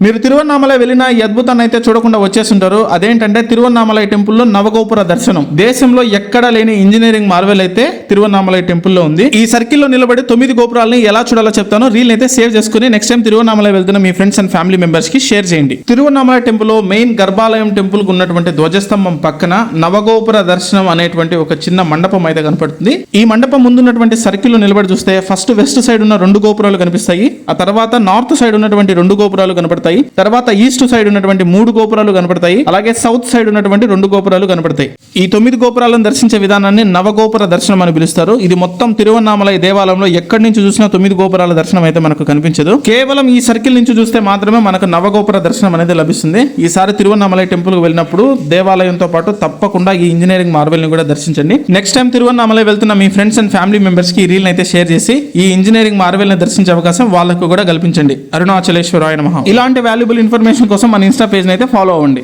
మీరు తిరువన్నామలై వెళ్ళిన ఈ అద్భుతాన్ని అయితే చూడకుండా వచ్చేస్తుంటారు. అదేంటంటే తిరువన్నామలై టెంపుల్లో నవగోపుర దర్శనం. దేశంలో ఎక్కడా లేని ఇంజనీరింగ్ మార్వెల్ అయితే తిరువన్నామలై టెంపుల్లో ఉంది. ఈ సర్కిల్లో నిలబడి 9 గోపురాలని ఎలా చూడాలో చెప్తాను. రీల్ అయితే సేవ్ చేసుకుని నెక్స్ట్ టైం తిరువన్నామలై వెళ్తున్న మీ ఫ్రెండ్స్ అండ్ ఫ్యామిలీ మెంబర్స్ కి షేర్ చేయండి. తిరువన్నామలై టెంపుల్లో మెయిన్ గర్భాలయం టెంపుల్ కు ఉన్నటువంటి ధ్వజస్తంభం పక్కన నవగోపుర దర్శనం అనేటువంటి ఒక చిన్న మండపం అయితే కనపడుతుంది. ఈ మండపం ముందున్నటువంటి సర్కిల్ నిలబడి చూస్తే ఫస్ట్ వెస్ట్ సైడ్ ఉన్న 2 గోపురాలు కనిపిస్తాయి. ఆ తర్వాత నార్త్ సైడ్ ఉన్నటువంటి 2 గోపురాలు కనపడతాయి. తర్వాత ఈస్ట్ సైడ్ ఉన్నటువంటి 3 గోపురాలు కనపడతాయి. అలాగే సౌత్ సైడ్ ఉన్నటువంటి 2 గోపురాలు కనపడతాయి. ఈ 9 గోపురాలను దర్శించే విధానాన్ని నవగోపుర దర్శనం అని పిలుస్తారు. ఇది మొత్తం తిరువన్నామలై దేవాలయంలో ఎక్కడి నుంచి చూసినా 9 గోపురాల దర్శనం అయితే మనకు కనిపించదు. కేవలం ఈ సర్కిల్ నుంచి చూస్తే మాత్రమే మనకు నవగోపుర దర్శనం అనేది లభిస్తుంది. ఈసారి తిరువన్నామలై టెంపుల్ కు వెళ్ళినప్పుడు దేవాలయంతో పాటు తప్పకుండా ఈ ఇంజనీరింగ్ మార్వెల్ ని కూడా దర్శించండి. నెక్స్ట్ టైం తిరువన్నామలై వెళ్తున్న మీ ఫ్రెండ్స్ అండ్ ఫ్యామిలీ మెంబర్స్ కి ఈ రీల్ అయితే షేర్ చేసి ఈ ఇంజనీరింగ్ మార్వెల్ ని దర్శించే అవకాశం వాళ్ళకు కూడా కల్పించండి. అరుణాచలేశ్వరాయ నమః. ఇలాంటి వాల్యుబుల్ ఇన్ఫర్మేషన్ కోసం మన ఇన్స్టా పేజ్ అయితే ఫాలో అవ్వండి.